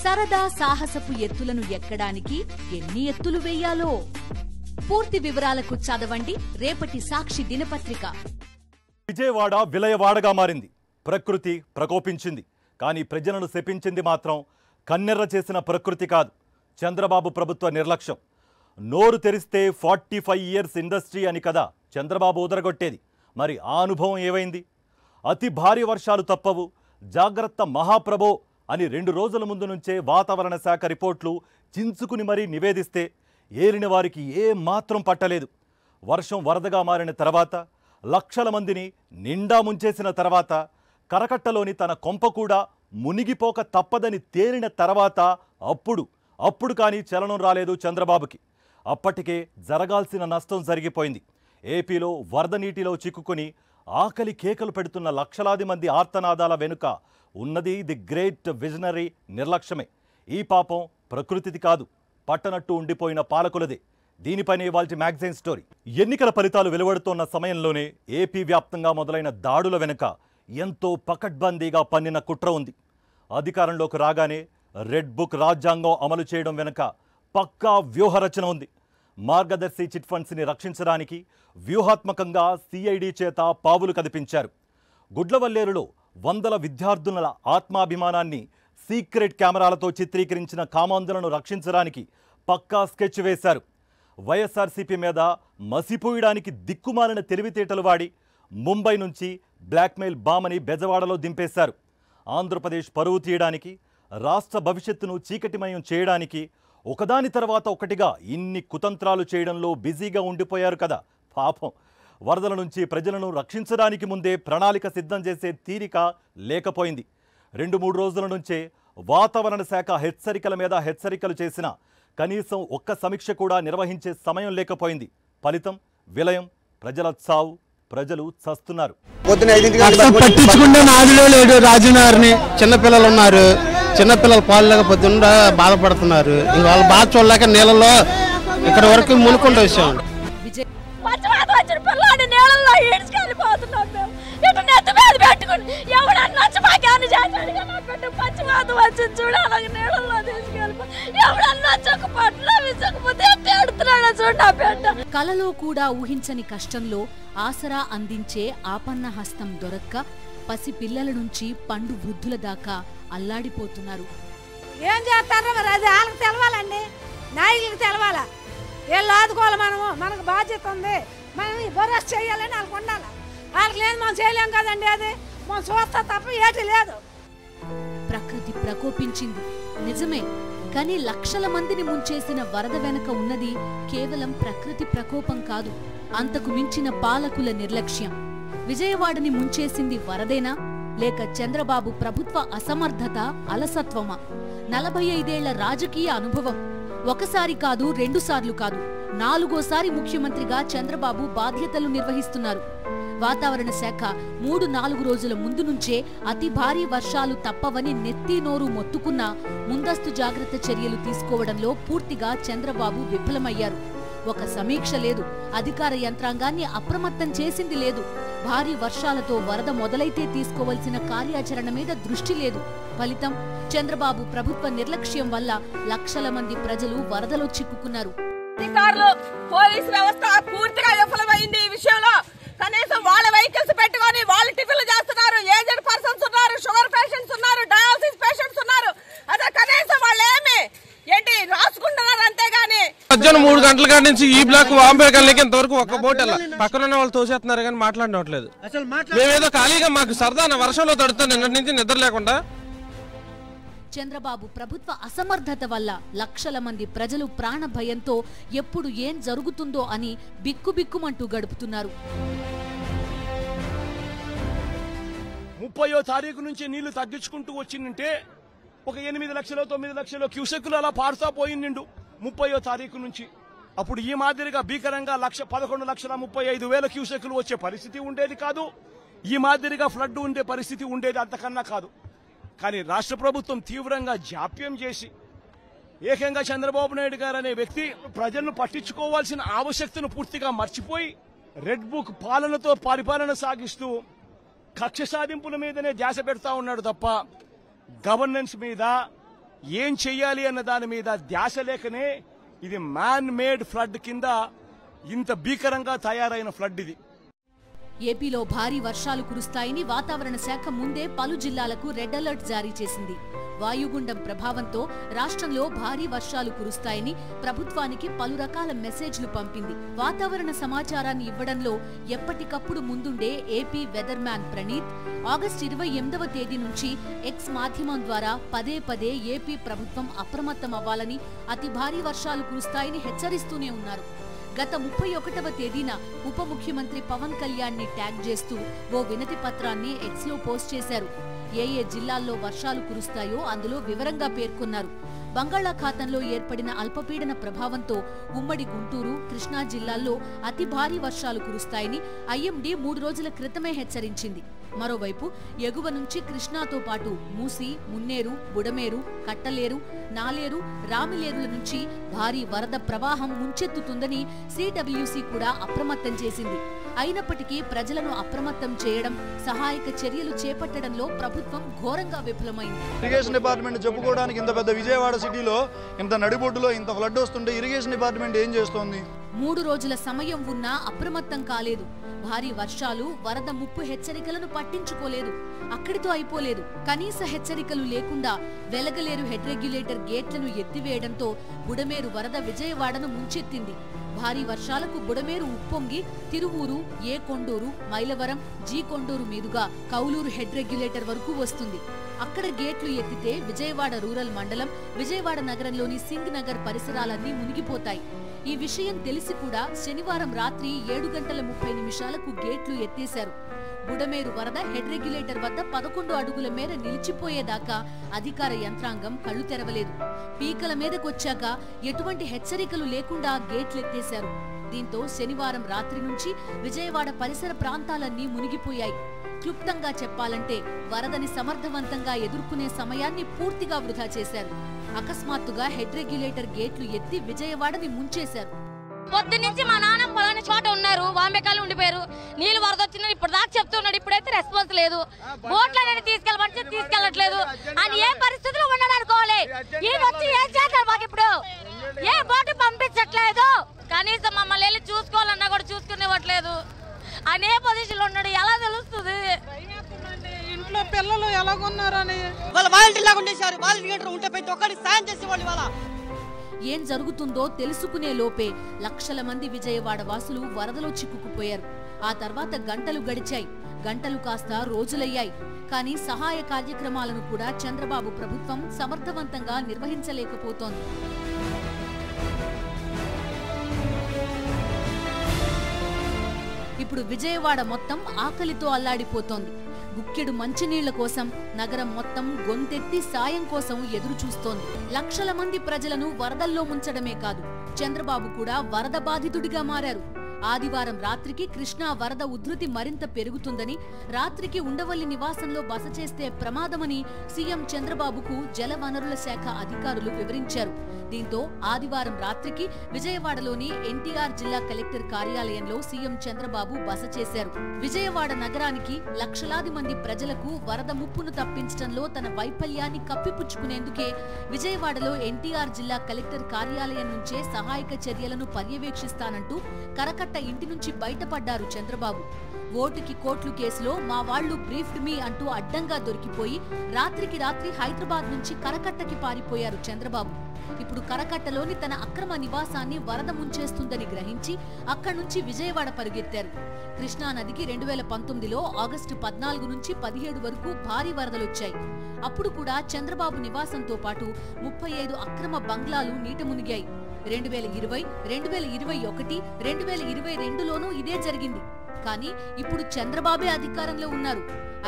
సరదా సాహసపు ఎత్తులను ఎక్కడానికి ఎన్ని ఎత్తులు వేయాలో పూర్తి వివరాలకు చదవండి రేపటి సాక్షి దినపత్రిక. విజయవాడ విలయవాడగా మారింది. ప్రకృతి ప్రకోపించింది. కానీ ప్రజలను శపించింది మాత్రం కన్నెర్ర చేసిన ప్రకృతి కాదు, చంద్రబాబు ప్రభుత్వ నిర్లక్ష్యం. నోరు తెరిస్తే 45 ఇయర్స్ ఇండస్ట్రీ అని కదా చంద్రబాబు ఉదరగొట్టేది. మరి ఆ అనుభవం ఏమైంది? అతి భారీ వర్షాలు తప్పవు, జాగ్రత్త మహాప్రభో అని 2 రోజుల ముందు నుంచే వాతావరణ శాఖ రిపోర్ట్లు చించుకుని మరీ నివేదిస్తే ఏలిన వారికి ఏ మాత్రం పట్టలేదు. వర్షం వరదగా మారిన తర్వాత, లక్షల మందిని నిండా ముంచేసిన తర్వాత, కరకట్టలోని తన కొంప కూడా మునిగిపోక తప్పదని తేలిన తర్వాత అప్పుడు కానీ చలనం రాలేదు చంద్రబాబుకి. అప్పటికే జరగాల్సిన నష్టం జరిగిపోయింది. ఏపీలో వరద నీటిలో చిక్కుకుని ఆకలి కేకలు పెడుతున్న లక్షలాది మంది ఆర్తనాదాల వెనుక ఉన్నది ది గ్రేట్ విజనరీ నిర్లక్ష్యమే. ఈ పాపం ప్రకృతిది కాదు, పట్టనట్టు ఉండిపోయిన పాలకులదే. దీనిపైనే ఇవాల్టి మ్యాగజైన్ స్టోరీ. ఎన్నికల ఫలితాలు వెలువడుతోన్న సమయంలోనే ఏపీ వ్యాప్తంగా మొదలైన దాడుల వెనుక ఎంతో పకడ్బందీగా పన్నిన కుట్ర ఉంది. అధికారంలోకి రాగానే రెడ్ బుక్ రాజ్యాంగం అమలు చేయడం వెనుక పక్కా వ్యూహరచన ఉంది. మార్గదర్శి చిట్ ఫండ్స్ని రక్షించడానికి వ్యూహాత్మకంగా సిఐడి చేత పావులు కదిపించారు. గుడ్లవల్లేరులో వందల విద్యార్థుల ఆత్మాభిమానాన్ని సీక్రెట్ కెమెరాలతో చిత్రీకరించిన కామాంధులను రక్షించడానికి పక్కా స్కెచ్ వేశారు. వైఎస్ఆర్సీపీ మీద మసిపోయడానికి దిక్కుమాలిన తెలివితేటలు వాడి ముంబై నుంచి బ్లాక్మెయిల్ బామని బెజవాడలో దింపేశారు. ఆంధ్రప్రదేశ్ పరువు తీయడానికి, రాష్ట్ర భవిష్యత్తును చీకటిమయం చేయడానికి ఒకదాని తర్వాత ఒకటిగా ఇన్ని కుతంత్రాలు చేయడంలో బిజీగా ఉండిపోయారు కదా పాపం. వరదల నుంచి ప్రజలను రక్షించడానికి ముందే ప్రణాళిక సిద్ధం చేసే తీరిక లేకపోయింది. 2-3 రోజుల నుంచే వాతావరణ శాఖ హెచ్చరికల మీద హెచ్చరికలు చేసినా కనీసం ఒక్క సమీక్ష కూడా నిర్వహించే సమయం లేకపోయింది. ఫలితం విలయం, ప్రజల చావు, ప్రజలు చస్తున్నారు. పట్టించుకుంటే నాదిలో లేడు రాజునారిని. చిన్నపిల్లలు ఉన్నారు, చిన్నపిల్లలు పాలు పొద్దున్న బాధపడుతున్నారు. ఇంక వాళ్ళు బాధ చూడలేక నీళ్ళలో ఇక్కడ వరకు మునుకుంటూ వచ్చాం. కలలో కూడా ఊహించని కష్టంలో ఆసరా అందించే ఆపన్న హస్తం దొరక్క పసి పిల్లల నుంచి పండు వృద్ధుల దాకా అల్లాడిపోతున్నారు. ఏం చేస్తారో మరి అది వాళ్ళకి తెలవాలండి, నాయకులకు తెలవాలా. వీళ్ళు ఆదుకోవాలి, మనకు బాధ్యత ఉంది, మనం భరోసా చేయాలని వాళ్ళకి ఉండాలి. వాళ్ళకి లేదు మనం చేయలేం కదండి, అది మనం చూస్తా తప్ప ఏటి లేదు. ప్రకృతి ప్రకోపించింది నిజమే, కానీ లక్షల మందిని ముంచేసిన వరద వెనక ఉన్నది కేవలం ప్రకృతి ప్రకోపం కాదు, అంతకు మించిన పాలకుల నిర్లక్ష్యం. విజయవాడని ముంచేసింది వరదేనా, లేక చంద్రబాబు ప్రభుత్వ అసమర్థత, అలసత్వమా? 45 ఏళ్ల రాజకీయ అనుభవం. ఒకసారి కాదు, 2 సార్లు కాదు, 4వ ముఖ్యమంత్రిగా చంద్రబాబు బాధ్యతలు నిర్వహిస్తున్నారు. వాతావరణ శాఖ 3-4 రోజుల ముందు నుంచే అతి భారీ వర్షాలు తప్పవని నెత్తి నోరు మొత్తుకున్నా ముందస్తు జాగ్రత్త చర్యలు తీసుకోవడంలో పూర్తిగా చంద్రబాబు విఫలమయ్యారు. ఒక సమీక్ష లేదు, అధికార యంత్రాంగాన్ని అప్రమత్తం చేసింది లేదు, భారీ వర్షాలతో వరద మొదలైతే తీసుకోవలసిన కార్యాచరణ మీద దృష్టి లేదు. ఫలితం చంద్రబాబు ప్రభుత్వ నిర్లక్ష్యం వల్ల లక్షల మంది ప్రజలు వరదలో చిక్కుకున్నారు. అధికారులు, పోలీసు వ్యవస్థ పూర్తిగా విఫలమైంది ఈ విషయంలో. కనీసం వాళ్ళ వెహికల్స్ పెట్టుకొని వాళ్ళు టిఫిన్లు చేస్తున్నారు. ఏజెడ్ పర్సన్స్ ఉన్నారు, షుగర్ పేషెంట్స్ ఉన్నారు, డయాలసిస్ పేషెంట్స్ ఉన్నారు. అదే కనీసం వాళ్ళు ఏమి ఏంటి రాసుకుంటున్నారు అంతేగాని. మధ్యాహ్నం 3 గంటల కాడి నుంచి ఈ బ్లాక్ బాంబే గల్లీకి ఇంతవరకు ఒక్క బోట్ వెళ్ళ పక్కన వాళ్ళు తోసేస్తున్నారు కానీ మాట్లాడట్లేదు. మేమేదో ఖాళీగా మాకు సరదాన వర్షంలో తడుతాం నిన్నటి నుంచి నిద్ర లేకుండా. చంద్రబాబు ప్రభుత్వ అసమర్థత వల్ల లక్షల మంది ప్రజలు ప్రాణ భయంతో ఎప్పుడు ఏం జరుగుతుందో అని బిక్కుబిక్కుమంటూ గడుపుతున్నారు. 30వ తారీఖు నుంచి నీళ్లు తగ్గించుకుంటూ వచ్చిందంటే ఒక 8 లక్షలు 9 లక్షలు క్యూసెక్కులు అలా పారుతా పోయిండు 30వ తారీఖు నుంచి. అప్పుడు ఈ మాదిరిగా భీకరంగా 11,35,000 క్యూసెక్కులు వచ్చే పరిస్థితి ఉండేది కాదు. ఈ మాదిరిగా ఫ్లడ్ ఉండే పరిస్థితి ఉండేది అంతకన్నా కాదు. కానీ రాష్ట్ర ప్రభుత్వం తీవ్రంగా జాప్యం చేసి ఏకంగా చంద్రబాబు నాయుడు గారు అనే వ్యక్తి ప్రజలను పట్టించుకోవాల్సిన ఆవశ్యకతను పూర్తిగా మర్చిపోయి రెడ్ బుక్ పాలనతో పరిపాలన సాగిస్తూ కక్ష సాధింపుల మీదనే ధ్యాస పెడతా ఉన్నాడు తప్ప గవర్నెన్స్ మీద, ఏం చెయ్యాలి అన్న దాని మీద ధ్యాస లేకనే ఇది మ్యాన్ మేడ్ ఫ్లడ్ కింద ఇంత భీకరంగా తయారైన ఫ్లడ్ ఇది. ఏపీలో భారీ వర్షాలు కురుస్తాయని వాతావరణ శాఖ ముందే పలు జిల్లాలకు రెడ్ అలర్ట్ జారీ చేసింది. వాయుగుండం ప్రభావంతో రాష్ట్రంలో భారీ వర్షాలు కురుస్తాయని ప్రభుత్వానికి పలు రకాల మెసేజ్లు పంపింది. వాతావరణ సమాచారాన్ని ఇవ్వడంలో ఎప్పటికప్పుడు ముందుండే AP weather man Praneeth August 28వ తేదీ నుంచి ఎక్స్ మాధ్యమం ద్వారా పదే పదే ఏపీ ప్రభుత్వం అప్రమత్తం అవ్వాలని, అతి భారీ వర్షాలు కురుస్తాయని హెచ్చరిస్తూనే ఉన్నారు. గత 31వ తేదీన ఉప ముఖ్యమంత్రి పవన్ కళ్యాణ్ ని ట్యాగ్ చేస్తూ ఓ వినతి పత్రాన్ని ఎక్స్ లో పోస్ట్ చేశారు. ఏ జిల్లాల్లో వర్షాలు కురుస్తాయో అందులో వివరంగా పేర్కొన్నారు. బంగాళాఖాతంలో ఏర్పడిన అల్పపీడన ప్రభావంతో ఉమ్మడి గుంటూరు, కృష్ణా జిల్లాల్లో అతి భారీ వర్షాలు కురుస్తాయని ఐఎండీ 3 రోజుల క్రితమే హెచ్చరించింది. మరోవైపు ఎగువ నుంచి కృష్ణాతో పాటు మూసి, మున్నేరు, బుడమేరు, కట్టలేరు, నాలేరు, రామిలేరుల నుంచి భారీ వరద ప్రవాహం ముంచెత్తుతుందని సిడబ్ల్యూసి కూడా అప్రమత్తం చేసింది. అయినప్పటికీ ప్రజలను అప్రమత్తం చేయడం, సహాయక చర్యలు చేపట్టడంలో ప్రభుత్వం ఘోరంగా విఫలమైంది. ఇరిగేషన్ డిపార్ట్మెంట్ చెప్పుకోవడానికి ఇంత పెద్ద విజయవాడ సిటీలో ఇంత నడిబొడ్డులో ఇంత ఫ్లడ్ వస్తుంటే ఇరిగేషన్ డిపార్ట్మెంట్ ఏం చేస్తోంది? 3 రోజుల సమయం ఉన్నా అప్రమత్తం కాలేదు. భారీ వర్షాలు, వరద ముప్పు హెచ్చరికలను పట్టించుకోలేదు. అక్కడితో అయిపోలేదు. కనీస హెచ్చరికలు లేకుండా వెలగలేరు హెడ్ రెగ్యులేటర్ గేట్లను ఎత్తివేయడంతో బుడమేరు వరద విజయవాడను ముంచెత్తింది. భారీ వర్షాలకు బుడమేరు ఉప్పొంగి తిరువూరు, ఏ కొండూరు, మైలవరం, జీ కొండూరు మీదుగా కౌలూరు హెడ్ రెగ్యులేటర్ వరకు వస్తుంది. అక్కడ గేట్లు ఎత్తితే విజయవాడ రూరల్ మండలం, విజయవాడ నగరంలోని సింగ్ నగర్ పరిసరాలన్నీ మునిగిపోతాయి. ఈ విషయం తెలిసి కూడా శనివారం రాత్రి 7:30 గేట్లు ఎత్తేశారు. బుడమేరు వరద హెడ్ రెగ్యులేటర్ వద్ద 11 అడుగుల మేర నిలిచిపోయేదాకా అధికార యంత్రాంగం కళ్లు తెరవలేదు. పీకల మీదకొచ్చాక ఎటువంటి హెచ్చరికలు లేకుండా గేట్లెత్తేశారు. దీంతో శనివారం రాత్రి నుంచి విజయవాడ పరిసర ప్రాంతాలన్నీ మునిగిపోయాయి. క్లుప్తంగా చెప్పాలంటే వరదని సమర్థవంతంగా ఎదుర్కొనే సమయాన్ని పూర్తిగా వృధా చేశారు. అకస్మాత్తుగా హెడ్ రెగ్యులేటర్ గేట్లు ఎత్తి విజయవాడని ముంచేశారు. పొద్దు నుంచి మా నాన్న పలానా చోట ఉన్నారు, వాంబేకాలు ఉండిపోయారు. నీళ్లు వరద వచ్చిందని ఇప్పుడు దాకా చెప్తున్నాడు. ఇప్పుడైతే రెస్పాన్స్ లేదు. బోట్లనే తీసుకెళ్ళమంటే తీసుకెళ్ళట్లేదు. అని ఏ పరిస్థితిలో ఉన్నాడు అనుకోవాలి. ఈయన వచ్చి ఏం చేస్తారు మాకు? ఇప్పుడు ఏ బోటు పంపించట్లేదు. కనీసం మమ్మల్ని వెళ్ళి చూసుకోవాలన్నా కూడా చూసుకునేవట్లేదు. ఆయన ఏ పొజిషన్ లో ఉన్నాడు ఎలా తెలుస్తుంది? ఇంట్లో పిల్లలు ఎలాగున్నారని ఏం జరుగుతుందో తెలుసుకునే లోపే లక్షల మంది విజయవాడ వాసులు వరదలో చిక్కుకుపోయారు. ఆ తర్వాత గంటలు గడిచాయి. గంటలు కాస్త రోజులయ్యాయి. కానీ సహాయ కార్యక్రమాలను కూడా చంద్రబాబు ప్రభుత్వం సమర్థవంతంగా నిర్వహించలేకపోతోంది. ఇప్పుడు విజయవాడ మొత్తం ఆకలితో అల్లాడిపోతోంది. గుక్కెడు మంచినీళ్ల కోసం నగరం మొత్తం గొంతెత్తి సాయం కోసం ఎదురు చూస్తోంది. లక్షల మంది ప్రజలను వరదల్లో ముంచడమే కాదు, చంద్రబాబు కూడా వరద బాధితుడిగా మారారు. ఆదివారం రాత్రికి కృష్ణా వరద ఉధృతి మరింత పెరుగుతుందని, రాత్రికి ఉండవల్లి నివాసంలో బస చేస్తే ప్రమాదమని సీఎం చంద్రబాబుకు జలవనరుల శాఖ అధికారులు వివరించారు. దీంతో ఆదివారం రాత్రికి విజయవాడలోని ఎన్టీఆర్ జిల్లా కలెక్టర్ కార్యాలయంలో సీఎం చంద్రబాబు బస చేశారు. విజయవాడ నగరానికి లక్షలాది మంది ప్రజలకు వరద ముప్పును తప్పించడంలో తన వైఫల్యాన్ని కప్పిపుచ్చుకునేందుకే విజయవాడలో ఎన్టీఆర్ జిల్లా కలెక్టర్ కార్యాలయం నుంచే సహాయక చర్యలను పర్యవేక్షిస్తానంటూ కరకట్ట ఇంటి నుంచి బయటపడ్డారు చంద్రబాబు. ఓటుకి కోట్లు కేసులో మా వాళ్లు బ్రీఫ్డ్ మీ అంటూ అడ్డంగా దొరికిపోయి రాత్రికి రాత్రి హైదరాబాద్ నుంచి కరకట్టకి పారిపోయారు చంద్రబాబు. ఇప్పుడు కరకట్టలోని తన అక్రమ నివాసాన్ని వరద ముంచేస్తుందని గ్రహించి అక్కడి నుంచి విజయవాడ పరుగెత్తారు. కృష్ణానదికి 2019లో ఆగస్టు 14 నుంచి 17 వరకు భారీ వరదలొచ్చాయి. అప్పుడు కూడా చంద్రబాబు నివాసంతో పాటు 35 అక్రమ బంగ్లాలు నీట మునిగాయి. 2020, 2021, 2022లోనూ ఇదే జరిగింది. కానీ ఇప్పుడు చంద్రబాబే అధికారంలో ఉన్నారు.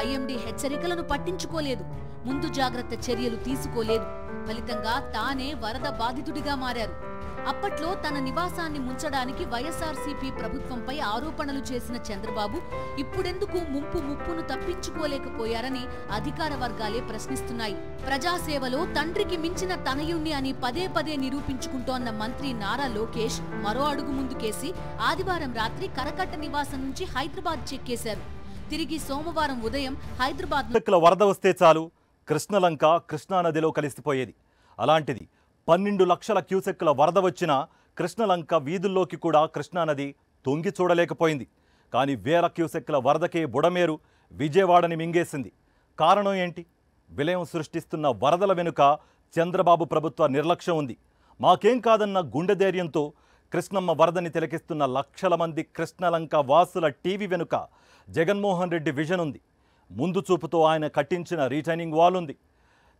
ఐఎండీ హెచ్చరికలను పట్టించుకోలేదు, ముందు జాగ్రత్త చర్యలు తీసుకోలేదు. ఫలితంగా తానే వరద బాధితుడిగా మారారు. అప్పట్లో తన నివాసాన్ని ముంచడానికి వైఎస్ఆర్సీపీ ప్రభుత్వంపై ఆరోపణలు చేసిన చంద్రబాబు ఇప్పుడెందుకు ముప్పును తప్పించుకోలేకపోయారని అధికార వర్గాలే ప్రశ్నిస్తున్నాయి. ప్రజాసేవలో తండ్రికి మించిన తనయుణ్ణి అని పదే పదే నిరూపించుకుంటోన్న మంత్రి నారా లోకేష్ మరో అడుగు ముందుకేసి ఆదివారం రాత్రి కరకట్ట నివాసం నుంచి హైదరాబాద్ చెక్కేశారు. తిరిగి సోమవారం ఉదయం హైదరాబాద్ వరద వస్తే చాలు కృష్ణలంక కృష్ణానదిలో కలిసిపోయేది. అలాంటిది 12 లక్షల క్యూసెక్కుల వరద వచ్చినా కృష్ణలంక వీధుల్లోకి కూడా కృష్ణానది తొంగి చూడలేకపోయింది. కానీ వేల క్యూసెక్కుల వరదకే బుడమేరు విజయవాడని మింగేసింది. కారణం ఏంటి? విలయం సృష్టిస్తున్న వరదల వెనుక చంద్రబాబు ప్రభుత్వ నిర్లక్ష్యం ఉంది. మాకేం కాదన్న గుండె ధైర్యంతో కృష్ణమ్మ వరదని తిలకిస్తున్న లక్షల మంది కృష్ణలంక వాసుల టీవీ వెనుక జగన్మోహన్ రెడ్డి విజన్ ఉంది. ముందు చూపుతో ఆయన కట్టించిన రిటైనింగ్ వాల్ ఉంది.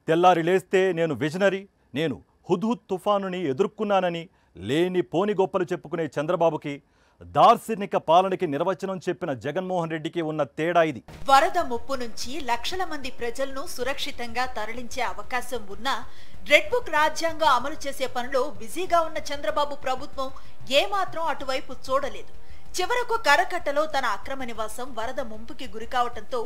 తెల్లారి లేస్తే నేను విజనరీ, నేను హుద్హుద్ తుఫానుని ఎదుర్కొన్నానని లేని పోని గొప్పలు చెప్పుకునే చంద్రబాబుకి దార్శనిక పాలనకి నిర్వచనం చెప్పిన జగన్మోహన్ రెడ్డికి ఉన్న తేడా ఇది. వరద ముప్పు నుంచి లక్షల మంది ప్రజలను సురక్షితంగా తరలించే అవకాశం ఉన్నా రెడ్ బుక్ రాజ్యాంగం అమలు చేసే పనిలో బిజీగా ఉన్న చంద్రబాబు ప్రభుత్వం ఏమాత్రం అటువైపు చూడలేదు. చివరకు కరకట్టలో తన అక్రమ నివాసం వరద ముంపుకి గురికావటంతో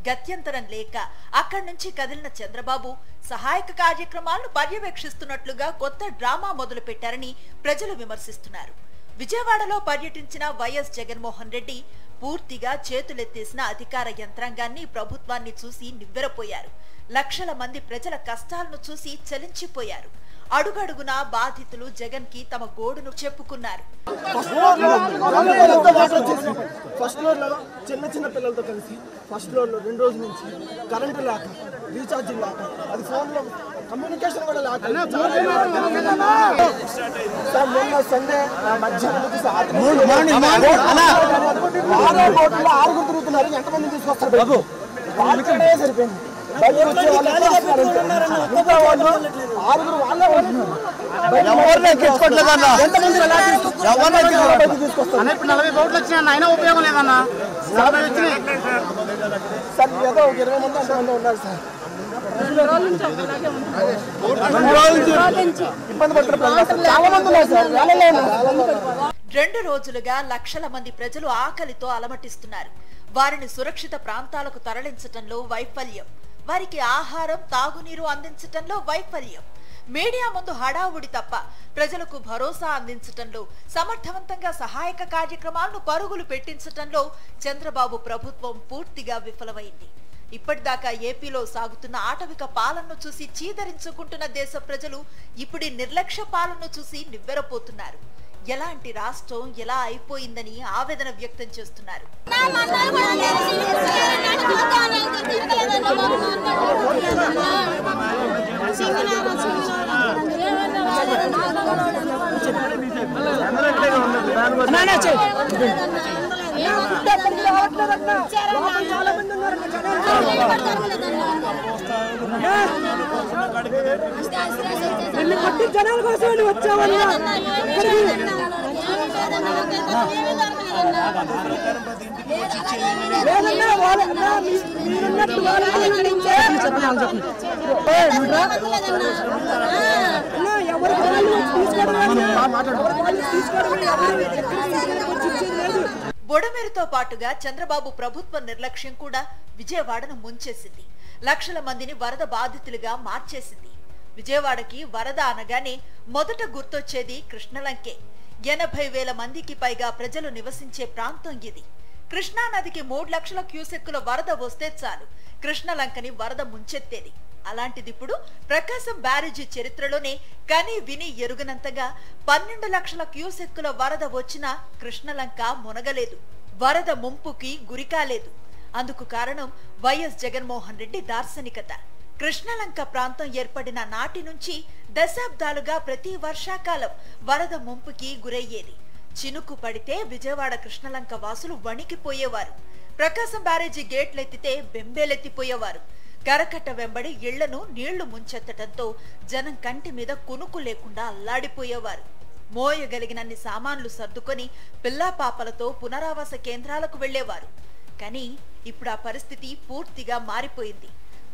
గత్యంతరం లేక అక్కడి నుంచి కదిలిన చంద్రబాబు సహాయక కార్యక్రమాలను పర్యవేక్షిస్తున్నట్లుగా కొత్త డ్రామా మొదలు పెట్టారని ప్రజలు విమర్శిస్తున్నారు. విజయవాడలో పర్యటించిన వైఎస్ జగన్మోహన్ రెడ్డి పూర్తిగా చేతులెత్తేసిన అధికార యంత్రాంగాన్ని, ప్రభుత్వాన్ని చూసి నివ్వెరపోయారు. లక్షల మంది ప్రజల కష్టాలను చూసి చలించిపోయారు. అడుగడుగునా బాధితులు జగన్ కి తమ గోడును చెప్పుకున్నారు. ఫస్ట్ ఫ్లోర్ లో చిన్న పిల్లలతో కలిసి ఫస్ట్ ఫ్లోర్ లో 2 రోజుల నుంచి కరెంటు లేక, రీఛార్జ్ లేక, అది ఫోన్ లో కమ్యూనికేషన్ కూడా లేక మొన్న సండే మధ్యాహ్నం నుంచి 6 తిరుగుతున్నారు. ఎంతమంది తీసుకొస్తారు బాబు? సరిపోయింది. అయినా ఉపయోగం లేదన్నా. 40 వచ్చినాయి సార్, ఏదో 20 మంది అంతమంది ఉన్నారు సార్. ఇబ్బంది పడుతున్నారు. చాలా మంది ఉన్నారు సార్. 2 రోజులుగా లక్షల మంది ప్రజలు ఆకలితో అలమటిస్తున్నారు. వారిని సురక్షిత ప్రాంతాలకు తరలించటంలో వైఫల్యం, వారికి ఆహారం, తాగునీరు అందించటంలో వైఫల్యం, మీడియా ముందు హడావుడి తప్ప ప్రజలకు భరోసా అందించటంలో, సమర్థవంతంగా సహాయక కార్యక్రమాలను పరుగులు పెట్టించటంలో చంద్రబాబు ప్రభుత్వం పూర్తిగా విఫలమైంది. ఇప్పటిదాకా ఏపీలో సాగుతున్న ఆటవిక పాలనను చూసి చీదరించుకుంటున్న దేశ ప్రజలు ఇప్పుడు నిర్లక్ష్య పాలనను చూసి నివ్వెరపోతున్నారు. ఎలాంటి రాష్ట్రం ఎలా అయిపోయిందని ఆవేదన వ్యక్తం చేస్తున్నారు. జనాల కోసం వచ్చామని బొడమేరుతో పాటుగా చంద్రబాబు ప్రభుత్వ నిర్లక్ష్యం కూడా విజయవాడను ముంచేసింది. లక్షల మందిని వరద బాధితులుగా మార్చేసింది. విజయవాడకి వరద అనగానే మొదట గుర్తొచ్చేది కృష్ణలంకే. 80,000 మందికి పైగా ప్రజలు నివసించే ప్రాంతం ఇది. కృష్ణా నదికి 3 లక్షల క్యూసెక్కుల వరద వస్తే చాలు కృష్ణలంకని వరద ముంచెత్తేది. అలాంటిది ఇప్పుడు ప్రకాశం బ్యారేజీ చరిత్రలోనే కని విని ఎరుగనంతగా 12 లక్షల క్యూసెక్కుల వరద వచ్చినా కృష్ణలంక మునగలేదు, వరద ముంపుకి గురికాలేదు. అందుకు కారణం వైఎస్ జగన్మోహన్ రెడ్డి దార్శనికత. కృష్ణలంక ప్రాంతం ఏర్పడిన నాటి నుంచి దశాబ్దాలుగా ప్రతి వర్షాకాలం వరద ముంపుకి గురయ్యేది. చినుకు పడితే విజయవాడ కృష్ణలంక వాసులు వణికిపోయేవారు. ప్రకాశం బ్యారేజీ గేట్లెత్తితే బెంబేలెత్తిపోయేవారు. కరకట్ట వెంబడి ఇళ్లను నీళ్లు ముంచెత్తటంతో జనం కంటి మీద కునుకు లేకుండా అల్లాడిపోయేవారు. మోయగలిగినన్ని సామాన్లు సర్దుకొని పిల్లాపాపలతో పునరావాస కేంద్రాలకు వెళ్లేవారు. కానీ ఇప్పుడు ఆ పరిస్థితి పూర్తిగా మారిపోయింది.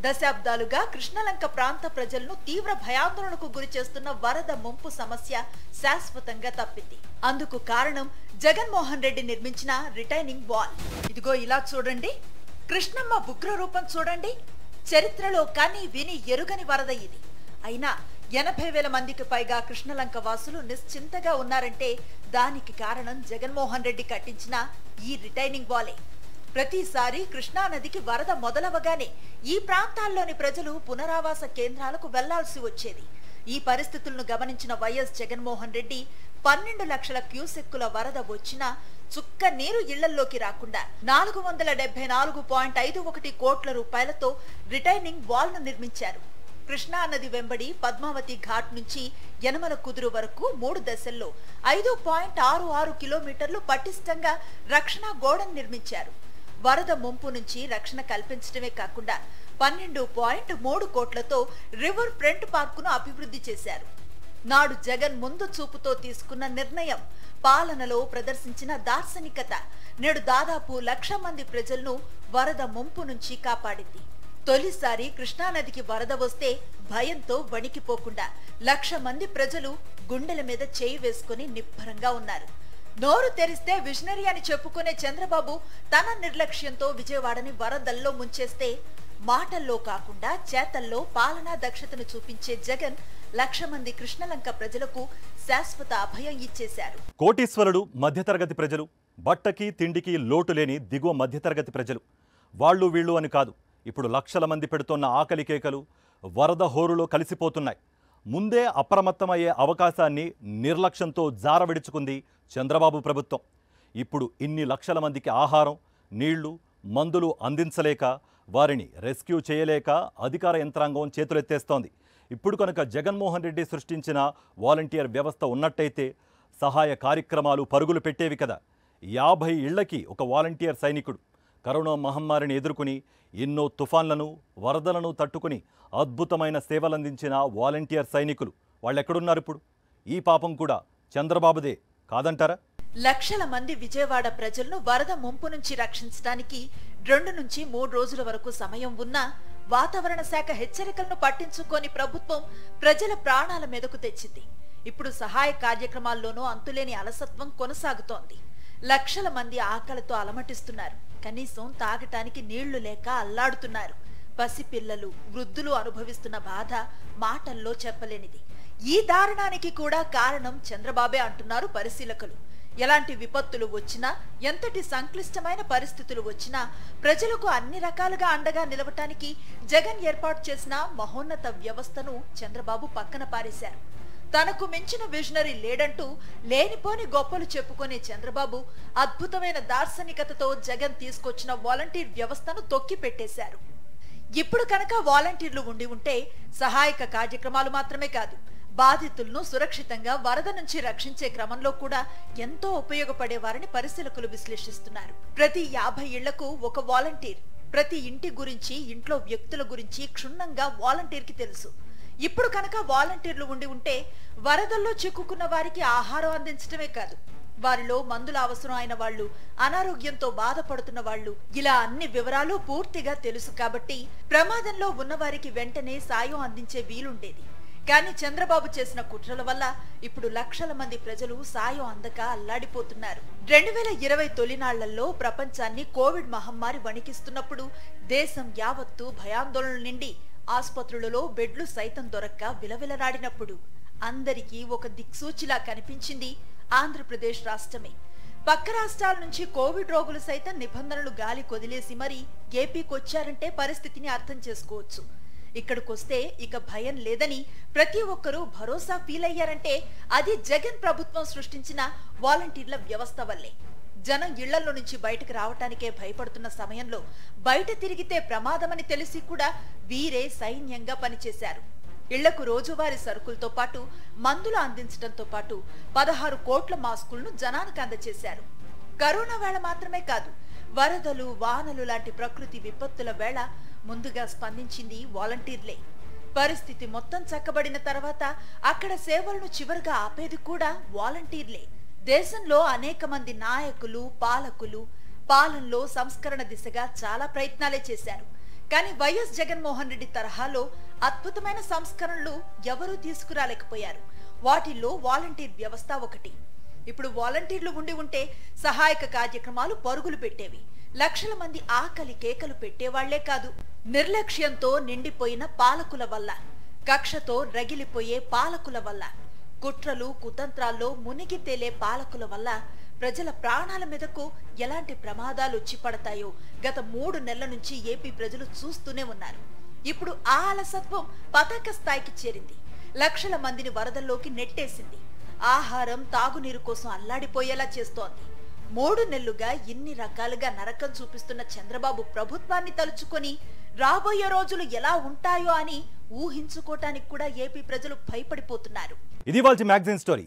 దశాబ్దాలుగా కృష్ణలంక ప్రాంత ప్రజలను తీవ్ర భయాందోళనకు గురి చేస్తున్న వరద ముంపు సమస్య శాశ్వతంగా తప్పింది. అందుకు కారణం జగన్మోహన్ రెడ్డి నిర్మించిన రిటైనింగ్ వాల్. ఇదిగో ఇలా చూడండి, కృష్ణమ్మ ఉగ్ర రూపం చూడండి. చరిత్రలో కని విని ఎరుగని వరద ఇది. అయినా 80,000 మందికి పైగా కృష్ణలంక వాసులు నిశ్చింతగా ఉన్నారంటే దానికి కారణం జగన్మోహన్ రెడ్డి కట్టించిన ఈ రిటైనింగ్ వాలే. ప్రతిసారి కృష్ణా నదికి వరద మొదలవగానే ఈ ప్రాంతాల్లోని ప్రజలు పునరావాస కేంద్రాలకు వెళ్లాల్సి వచ్చేది. ఈ పరిస్థితులను గమనించిన వైఎస్ జగన్మోహన్ రెడ్డి 12 లక్షల క్యూసెక్కుల వరద వచ్చినా చుక్క నీరు ఇళ్లల్లోకి రాకుండా 474.51 కోట్ల రూపాయలతో రిటైనింగ్ వాల్ ను నిర్మించారు. కృష్ణా నది వెంబడి పద్మావతి ఘాట్ నుంచి యనమల కుదురు వరకు 3 దశల్లో 5.66 కిలోమీటర్లు పటిష్టంగా రక్షణ గోడను నిర్మించారు. వరద ముంపు నుంచి రక్షణ కల్పించడమే కాకుండా 12.3 కోట్లతో రివర్ ఫ్రంట్ పార్కును అభివృద్ధి చేశారు. నాడు జగన్ ముందు చూపుతో తీసుకున్న నిర్ణయం, పాలనలో ప్రదర్శించిన దార్శనికత నేడు దాదాపు 1,00,000 మంది ప్రజలను వరద ముంపు నుంచి కాపాడింది. తొలిసారి కృష్ణానదికి వరద వస్తే భయంతో వణికిపోకుండా 1,00,000 మంది ప్రజలు గుండెల మీద చేయి వేసుకుని నిబ్బరంగా ఉన్నారు. నోరు తెరిస్తే విజనరీ అని చెప్పుకునే చంద్రబాబు తన నిర్లక్ష్యంతో విజయవాడని వరదల్లో ముంచేస్తే, మాటల్లో కాకుండా చేతల్లో పాలనా దక్షతను చూపించే జగన్ 1,00,000 మంది కృష్ణలంక ప్రజలకు శాశ్వత అభయం ఇచ్చేశారు. కోటీశ్వరుడు, మధ్యతరగతి ప్రజలు, బట్టకి తిండికి లోటు లేని దిగువ మధ్యతరగతి ప్రజలు, వాళ్ళు వీళ్ళు అని కాదు, ఇప్పుడు లక్షల మంది పెడుతున్న ఆకలి కేకలు వరద హోరులో కలిసిపోతున్నాయి. ముందే అప్రమత్తమయ్యే అవకాశాన్ని నిర్లక్ష్యంతో జారవిడుచుకుంది చంద్రబాబు ప్రభుత్వం. ఇప్పుడు ఇన్ని లక్షల మందికి ఆహారం, నీళ్లు, మందులు అందించలేక, వారిని రెస్క్యూ చేయలేక అధికార యంత్రాంగం చేతులెత్తేస్తోంది. ఇప్పుడు కనుక జగన్మోహన్ రెడ్డి సృష్టించిన వాలంటీర్ వ్యవస్థ ఉన్నట్టయితే సహాయ కార్యక్రమాలు పరుగులు పెట్టేవి కదా. 50 ఇళ్లకి ఒక వాలంటీర్ సైనికుడు. కరోనా మహమ్మారిని ఎదుర్కొని ఎన్నో తుఫాన్లను, వరదలను తట్టుకుని అద్భుతమైన సేవలందించిన వాలంటీర్ సైనికులు వాళ్ళెక్కడున్నారు ఇప్పుడు? ఈ పాపం కూడా చంద్రబాబుదే కాదంటారా? లక్షల మంది విజయవాడ ప్రజలను వరద ముంపు నుంచి రక్షించడానికి 2 నుంచి 3 రోజుల వరకు సమయం ఉన్నా వాతావరణ శాఖ హెచ్చరికలను పట్టించుకొని ప్రభుత్వం ప్రజల ప్రాణాల మీదకు తెచ్చింది. ఇప్పుడు సహాయ కార్యక్రమాల్లోనూ అంతులేని అలసత్వం కొనసాగుతోంది. లక్షల మంది ఆకలితో అలమటిస్తున్నారు. కనీసం తాగటానికి నీళ్లు లేక అల్లాడుతున్నారు. పసిపిల్లలు, వృద్ధులు అనుభవిస్తున్న బాధ మాటల్లో చెప్పలేనిది. ఈ దారుణానికి కూడా కారణం చంద్రబాబే అంటున్నారు పరిశీలకులు. ఎలాంటి విపత్తులు వచ్చినా, ఎంతటి సంక్లిష్టమైన పరిస్థితులు వచ్చినా ప్రజలకు అన్ని రకాలుగా అండగా నిలవటానికి జగన్ ఏర్పాటు చేసిన మహోన్నత వ్యవస్థను చంద్రబాబు పక్కన పారేశారు. తనకు మించిన విజనరీ లేడంటూ లేనిపోని గొప్పలు చెప్పుకునే చంద్రబాబు అద్భుతమైన దార్శనికతతో జగన్ తీసుకొచ్చిన వాలంటీర్ వ్యవస్థను తొక్కి పెట్టేశారు. ఇప్పుడు కనుక వాలంటీర్లు ఉండి ఉంటే సహాయక కార్యక్రమాలు మాత్రమే కాదు, బాధితులను సురక్షితంగా వరద నుంచి రక్షించే క్రమంలో కూడా ఎంతో ఉపయోగపడేవారని పరిశీలకులు విశ్లేషిస్తున్నారు. ప్రతి 50 ఇళ్లకు ఒక వాలంటీర్, ప్రతి ఇంటి గురించి, ఇంట్లో వ్యక్తుల గురించి క్షుణ్ణంగా వాలంటీర్కి తెలుసు. ఇప్పుడు కనుక వాలంటీర్లు ఉండి ఉంటే వరదల్లో చిక్కుకున్న వారికి ఆహారం అందించడమే కాదు, వారిలో మందుల అవసరం అయిన వాళ్ళు, అనారోగ్యంతో బాధపడుతున్న వాళ్ళు, ఇలా అన్ని వివరాలు పూర్తిగా తెలుసు కాబట్టి ప్రమాదంలో ఉన్నవారికి వెంటనే సాయం అందించే వీలుండేది. కానీ చంద్రబాబు చేసిన కుట్రల వల్ల ఇప్పుడు లక్షల మంది ప్రజలు సాయం అందక అల్లాడిపోతున్నారు. 2020 తొలినాళ్లలో ప్రపంచాన్ని కోవిడ్ మహమ్మారి వణికిస్తున్నప్పుడు దేశం యావత్తు భయాందోళనలు నిండి ఆసుపత్రులలో బెడ్లు సైతం దొరక్క విలవిలరాడినప్పుడు అందరికీ ఒక దిక్సూచిలా కనిపించింది ఆంధ్రప్రదేశ్ రాష్ట్రమే. పక్క రాష్ట్రాల నుంచి కోవిడ్ రోగులు సైతం నిబంధనలు గాలి కొదిలేసి మరీ ఏపీకొచ్చారంటే పరిస్థితిని అర్థం చేసుకోవచ్చు. ఇక్కడికొస్తే ఇక భయం లేదని ప్రతి ఒక్కరూ భరోసా ఫీల్ అయ్యారంటే అది జగన్ ప్రభుత్వం సృష్టించిన వాలంటీర్ల వ్యవస్థ వల్లే. జనం ఇళ్లలో నుంచి బయటకు రావటానికే భయపడుతున్న సమయంలో బయట తిరిగితే ప్రమాదమని తెలిసి కూడా వీరే సైన్యంగా పనిచేశారు. ఇళ్లకు రోజువారీ సరుకులతో పాటు మందులు అందించడంతో పాటు 16 కోట్ల మాస్కులను జనానికి అందజేశారు. కరోనా వేళ మాత్రమే కాదు, వరదలు, వానలు లాంటి ప్రకృతి విపత్తుల వేళ ముందుగా స్పందించింది వాలంటీర్లే. పరిస్థితి మొత్తం చక్కబడిన తర్వాత అక్కడ సేవలను చివరిగా ఆపేది కూడా వాలంటీర్లే. దేశంలో అనేక మంది నాయకులు, పాలకులు పాలనలో సంస్కరణ దిశగా చాలా ప్రయత్నాలే చేశారు. కానీ వైఎస్ జగన్మోహన్ రెడ్డి తరహాలో అద్భుతమైన సంస్కరణలు ఎవరూ తీసుకురాలేకపోయారు. వాటిల్లో వాలంటీర్ వ్యవస్థ ఒకటి. ఇప్పుడు వాలంటీర్లు ఉండి ఉంటే సహాయక కార్యక్రమాలు పరుగులు పెట్టేవి. లక్షల మంది ఆకలి కేకలు పెట్టేవాళ్లే కాదు, నిర్లక్ష్యంతో నిండిపోయిన పాలకుల వల్ల, కక్షతో రగిలిపోయే పాలకుల వల్ల, కుట్రలు కుతంత్రాల్లో మునిగి తేలే పాలకుల వల్ల ప్రజల ప్రాణాల మీదకు ఎలాంటి ప్రమాదాలు వచ్చి పడతాయో గత 3 నెలల నుంచి ఏపీ ప్రజలు చూస్తూనే ఉన్నారు. ఇప్పుడు ఆ అలసత్వం పతాక స్థాయికి చేరింది. లక్షల మందిని వరదల్లోకి నెట్టేసింది. ఆహారం, తాగునీరు కోసం అల్లాడిపోయేలా చేస్తోంది. 3 నెలలుగా ఇన్ని రకాలుగా నరకం చూపిస్తున్న చంద్రబాబు ప్రభుత్వాన్ని తలుచుకొని రాబోయే రోజులు ఎలా ఉంటాయో అని ఊహించుకోవటానికి కూడా ఏపీ ప్రజలు భయపడిపోతున్నారు. ఇది వాళ్ళ మ్యాగజైన్ స్టోరీ.